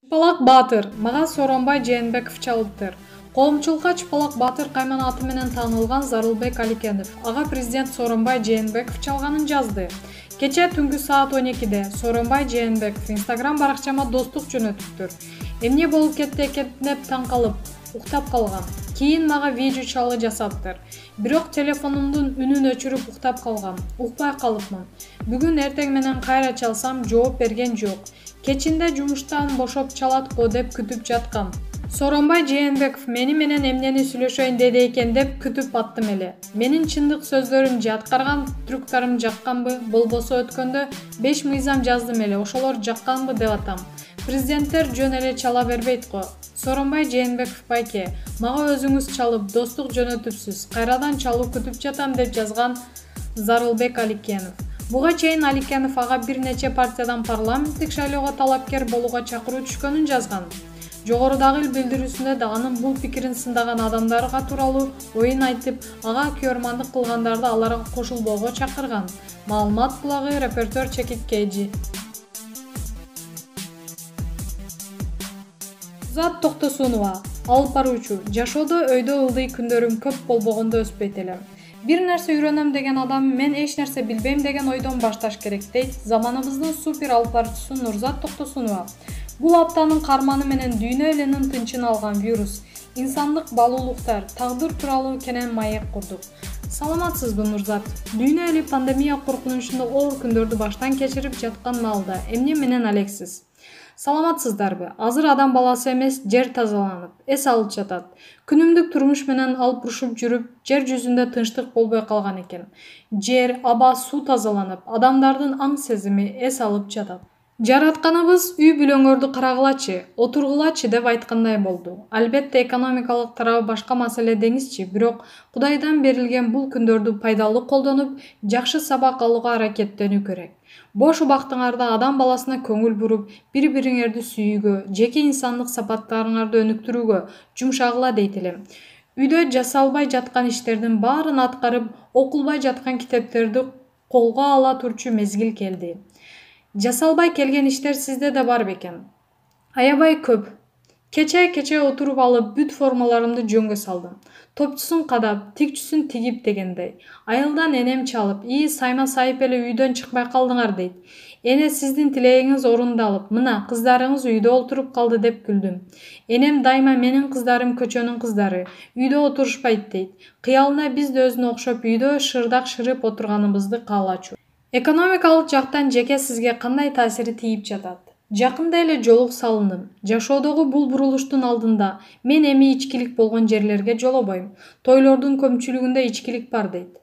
Чыпалак Баатыр мага Сооронбай Жээнбеков чалыптыр. Коомчулукка Чыпалак Баатыр кайман аты менен таанылган Зарылбек Аликенов ага президент Сооронбай Жээнбеков чалганын жазды. Кече түнгү саат 12-де Сооронбай Жээнбеков Instagram баракчама достук жөнөтүптүр. Эмне болуп кетти экен деп таң калып, уктап калган. Кийин мага видео чалы жасаптыр. Бирок телефонумдун үнүн өчүрүп уктап калгам. Укпай калыпмын. Бүгүн эртең менен кайра чалсам жооп берген жок. Кечинде жумуштан бошоп чалат го деп күтүп жаткам. Сооронбай Жээнбеков мени менен эмнени сүйлөшөйүн деди экен деп күтүп аттым эле. Менин чындык сөздөрүм же аткарган трюктарым жакканбы, болбосо өткөндө 5 мыйзам жаздым эле, ошолор жакканбы деп атам. Президенттер жөн эле чала бербейт го. Сооронбай Жээнбеков байке, мага өзүңүз чалып, достук жөнөтүпсүз, кайрадан чалуу күтүп жатам деп жазган Зарылбек Аликенов. Буга чейин Аликенов ага бир нече партиядан парламенттик шайлоого талапкер болууга чакыруу түшкөнүн жазган. Жогорудагы билдирүүсүндө да анын бул пикирин сындаган адамдарга тууралуу оюн айтып, ага көрмандык кылгандарды аларга кошулбоого чакырган. Маалымат булагы репортер Чекит Кейджи. Зат Токтосунова, алып баруучу, жашоодо өйдө ылдый күндөрүм көп болбогондо өспөйт элем. Бир нерсе үйрөнөм деген адам мен эч нерсе билбейм деген ойдон башташ керек дейт заманыбыздын супер алып баруучусу Нурзат Токтосунова. Бул аптанын карманы менен дүйнө элинин тынчын алган вирус, инсандык балуулуктар, тагдыр тууралуу кенен маек курдук. Саламатсызбы, Нурзат? Дүйнө эли пандемия коркунучунда оор күндөрдү баштан кечирип жаткан маалда эмне менен алексиз? Саламатсыздарбы? Азыр адам баласы эмес, жер тазаланып, эс алып жатат. Күнүмдүк турмуш менен алып урушуп жүрүп, жер жүзүндө тынчтык болбой калган экен. Жер, аба, суу тазаланып, адамдардын аң сезими эс алып жатат. Жаратканыбыз үй бүлөңөрдү карагылачы, отургулачы деп айткандай болду. Албетте экономикалык тарабы башка маселе деңизчи, бирок Кудайдан берилген бул күндөрдү пайдалуу колдонуп, жакшы сабак алууга аракеттенүү керек. Бош убактыңарда адам баласына көңүл буруп, бири-бириңерди сүйүүгө, жеке инсандык сапаттарыңарды өнүктүрүүгө жумшагыла дейт элем. Үйдө жасалбай жаткан иштердин баарын аткарып, окулбай жаткан китептерди колго ала турчу мезгил келди. Жасалбай келген иштер сизде да бар бекен. Аябай көп. Кече отуруп алып бүт формаларымды жөнгө салдым. Топчусун кадап, тикчүсүн тигип дегендей. Айылдан энем чалып, сайма сайып эле үйдөн чыкпай калдыңар дейт. Эне сиздин тилегиңиз орундалып, мына кыздарыңыз үйдө отуруп калды деп күлдүм. Энем дайыма менин кыздарым көчөнүн кыздары, үйдө отурушпайт дейт. Кыялына биз да өзүнө окшоп үйдө шырдак шырып отурганыбызды каалачу. Экономикалык жактан жеке сизге кандай таасири тийип жатат? Жакында эле жолук салындым. Жашоодогу бул бурулуштун алдында мен эми ичкилик болгон жерлерге жолобойм. Тойлордун көпчүлүгүндө ичкилик бар дейт.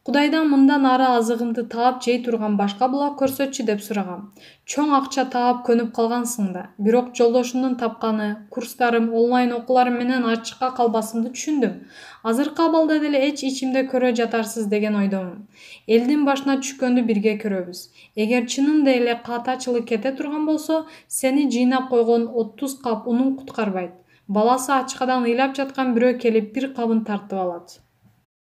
Кудайдан мындан ары азыгымды таап жей турган башка булак көрсөтчү деп сурагам. Чоң акча таап көнүп калгансың да. Бирок жолдошумдун тапканы, курстарым, онлайн окууларым менен ачыкка калбасымды түшүндүм. Азыркы абалда деле эч ичимде көрө жатарсыз деген ойдомун. Элдин башына түшкөндү бирге көрөбүз. Эгер чынында эле каатачылык кете турган болсо, сени жыйнап койгон 30 кап унуң куткарбайт. Баласы ачкадан ыйлап жаткан бирөө келип бир кабын тартып алат.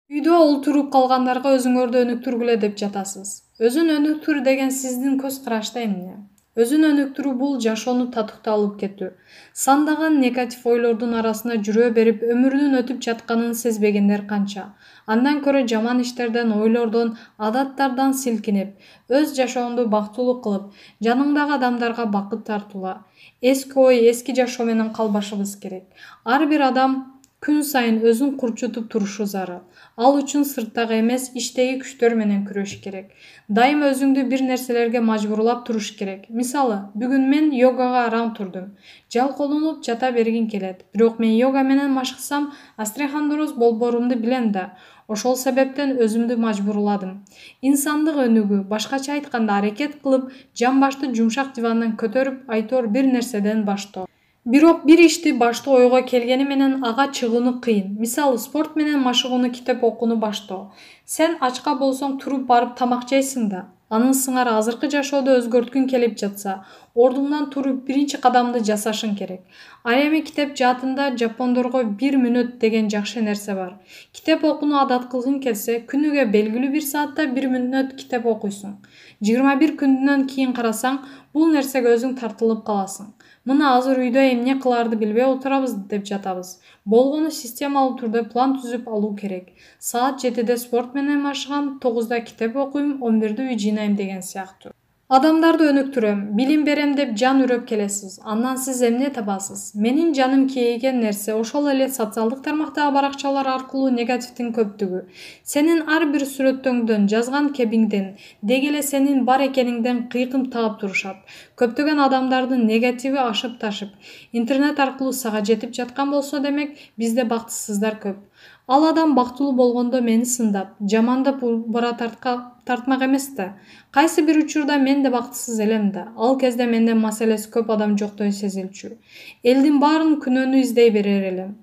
Үйдө олтуруп калгандарга өзүңөрдү өнүктүргүлө деп жатасыз. Өзүн өнүктүр деген сиздин көз карашта эмне? Өзүн өнүктүрүү бул жашоону татыктуу алып кетүү. Сандаган негатив ойлордун арасына жүрө берип өмүрүнүн өтүп жатканын сезбегендер канча. Андан көрө жаман иштерден, ойлордон, адаттардан силкинип, өз жашооңду бактылуу кылып, жаныңдагы адамдарга бакыт тартуула. Эски ой, эски жашоо менен калбашыбыз керек. Ар бир адам күн сайын өзүн курчутуп турушу зарыл. Ал үчүн сырттагы эмес, иштеги күчтөр менен күрөш керек. Дайыма өзүңдү бир нерселерге мажбурлап туруш керек. Мисалы, бүгүн мен йогага арам турдум. Жалкоолонуп жата бергим келет. Бирок мен йога менен машыксам, астрохондроз болборумду билем да. Ошол себептен өзүмдү мажбурладым. Инсандык өнүгүү, башкача айтканда аракет кылып, жамбашты жумшак дивандан көтөрүп, айтор бир нерседен баштоо. Бирок бир ишти баштоо ойго келгени менен ага чыгууну кыйын. Мисалы, спорт менен машыгууну, китеп окууну баштоо. Сен ачка болсоң туруп барып тамак жейсиң да. Анын сыңары азыркы жашоодо өзгөрткүң келип жатса, ордуңдан туруп биринчи кадамды жасашың керек. Ал эми китеп жаатында жапондорго 1 мүнөт деген жакшы нерсе бар. Китеп окууну адат кылгың келсе, күнүгө белгилүү 1 саатта 1 мүнөт китеп окуйсуң. 21 күндөн кийин карасаң, бул нерсеге өзүң тартылып каласың. Мына азыр үйдө эмне кыларды билбей отурабыз деп жатабыз. Болгону системалуу түрдө план түзүп алуу керек. Саат 7-де спорт менен машыгам, 9-да китеп окуйм, 11-де үй жыйнайм деген сыяктуу. Адамдарды өнүктүрөм, билим берем деп жан үрөп келесиз. Андан сиз эмне табасыз? Менин жаным кейеген нерсе ошол эле социалдык тармактагы баракчалар аркылуу негативдин көптүгү. Сенин ар бир сүрөттөңдөн, жазган кебиңден, деги эле сенин бар экениңден кыйкым таап турушат. Көптөгөн адамдардын негативи ашып ташып, интернет аркылуу сага жетип жаткан болсо, демек бизде бактысыздар көп. Ал адам бактылуу болгондо мени сындап, жамандап бара тартмак эмес да. Кайсы бир учурда мен да бактысыз элем да. Ал кезде менден маселеси көп адам жоктой сезилчү. Элдин баарын күнөөнү издей берер элем.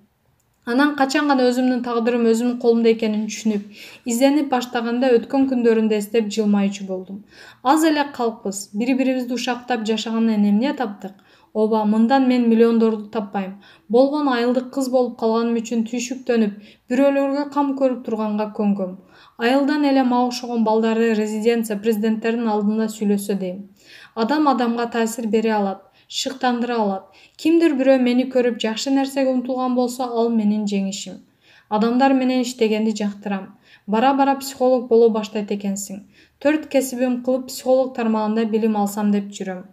Анан качан гана өзүмдүн тагдырым өзүмдүн колумда экенин түшүнүп, изденип баштаганда өткөн күндөрүмдү эстеп жылмайчу болдум. Аз эле калкпыз, бири-бирибизди ушактап жашагандан эмне таптык? Ооба, мындан мен миллиондорду таппайм. Болгон айылдык кыз болуп калганым үчүн түйшүктөнүп, бирөөлөргө кам көрүп турганга көнгөм. Айылдан эле мага окшогон балдары резиденция президенттердин алдында сүйлөсө дейм. Адам адамга таасир бере алат, шыктандыра алат. Кимдир бирөө мени көрүп жакшы нерсеге умтулган болсо, ал менин жеңишим. Адамдар менен иштегенди жактырам. Бара-бара психолог боло баштайт экенсиң. 4 кесибим кылып психолог тармагында билим алсам деп жүрөм.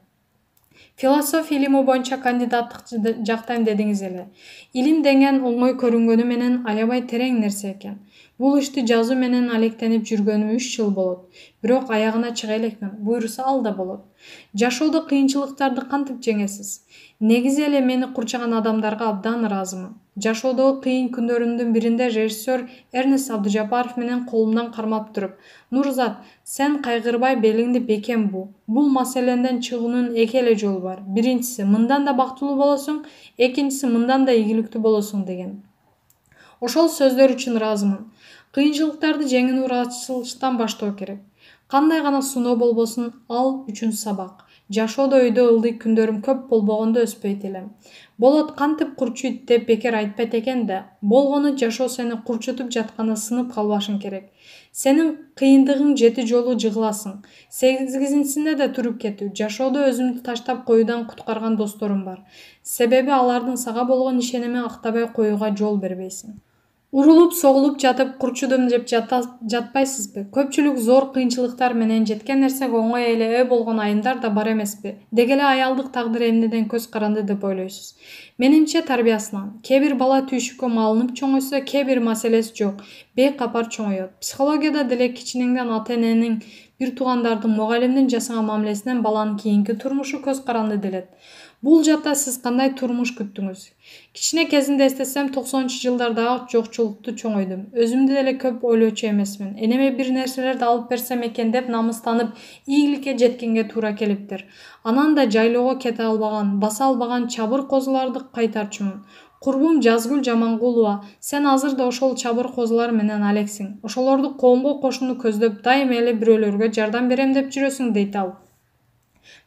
Философия илими боюнча кандидаттык жактайм дедиңиз эле. Илим деген оңой көрүнгөнү менен аябай терең нерсе экен. Бул ишти жазуу менен алектенип жүргөнүм 3 жыл болот. Бирок аягына чыга элекмин. Буйруса ал да болот. Жашоодо кыйынчылыктарды кантип жеңесиз? Негизи эле мени курчаган адамдарга абдан ыраазымын. Жашоодогу кыйын күндөрүмдүн биринде режиссер Эрнест Абдужапаров менен колумдан кармап туруп, "Нурзат, сен кайгырбай белиңди бекем бу. Бул маселеден чыгуунун 2 эле жолу бар. Биринчиси, мындан да бактылуу болосуң, экинчиси мындан да ийгиликтүү болосуң" деген. Ошол сөздөр үчүн ыраазымын. Кыйынчылыктарды жеңүү ыраазычылыктан баштоо керек. Кандай гана суноо болбосун, ал үчүн сабак. Жашоодо өйдө ылдый күндөрүм көп болбогондо өспөйт элем. Болот кантип курчуйт деп бекер айтпайт экен да. Болгону жашоо сени курчутуп жатканда сынып калбашың керек. Сенин кыйындыгың 7 жолу жыгыласың. 8-синде да туруп кетүү. Жашоодо өзүмдү таштап коюудан куткарган досторум бар. Себеби алардын сага болгон ишеними актабай коюуга жол бербейсиң. Урулуп согулуп жатып курчудум деп жатпайсызбы? Көпчүлүк зор кыйынчылыктар менен жеткен нерсеге оңой эле ээ болгон айымдар да бар эмеспи? Деги эле аялдык тагдыр эмнеден көз каранды деп ойлойсуз? Менимче тарбиясынан. Кээ бир бала түйшүккө малынып чоңойсо, кээ бир маселеси жок, бейкапар чоңоет. Психологияда деле кичинеңден ата-эненин, бир туугандардын, мугалимдин жасаган мамилесинен баланын кийинки турмушу көз каранды делет. Бул жакта сиз кандай турмуш күттүңүз? Кичине кезимде эстесем, 90-жылдардагы жокчулукту чоңойдум. Өзүмдү деле көп ойлочу эмесмин. Энеме бир нерселерди алып берсем экен деп намыстанып, ийгиликке жеткенге туура келиптир. Анан да жайлоого кете албаган, баса албаган чабыр козуларды кайтарчумун. Курбум Жазгүл Жамангулова, сен азыр да ошол чабыр козулар менен алексиң. Ошолорду коомго кошууну көздөп, дайыма эле бирөөлөргө жардам берем деп жүрөсүң, дейт ал.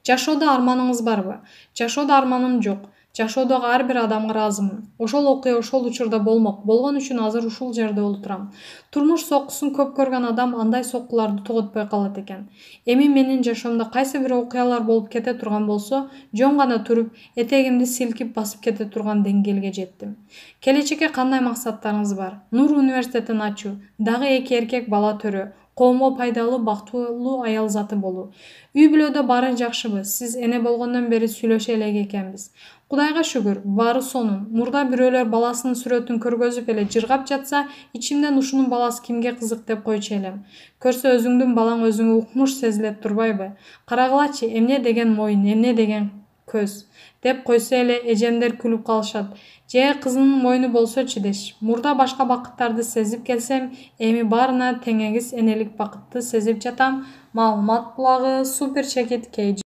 Жашоодо арманыңыз барбы? Жашоодо арманым жок. Жашоодогу ар бир адамга ыраазымын. Ошол окуя ошол учурда болмок. Болгон үчүн азыр ушул жерде отурам. Турмуш соккусун көп көргөн адам андай соккуларды тоготпой калат экен. Эми менин жашоомдо кайсы бир окуялар болуп кете турган болсо, жөн гана туруп, этегимди силкип басып кете турган деңгээлге жеттим. Келечекке кандай максаттарыңыз бар? Нур университетин ачуу, дагы 2 эркек бала төрөө, коомго пайдалуу, бактылуу аял заты болуу. Үй бүлөдө баары жакшыбы? Сиз эне болгондон бери сүйлөшө элек экенбиз. Кудайга шүгүр, баары сонун. Мурда бирөөлөр баласынын сүрөтүн көргөзүп эле жыргап жатса, ичимден ушунун баласы кимге кызык деп койчу элем. Көрсө өзүңдүн балаң өзүңө укмуш сезилет турбайбы? Карагылачы, эмне деген моюн, эмне деген көз деп койсо эле эжемдер күлүп калышат. Же кызынын мойну болсочу деш. Мурда башка бакыттарды сезип келсем, эми баарына теңегиз энелик бакытты сезип жатам. Маалымат булагы Супер Чекит KG.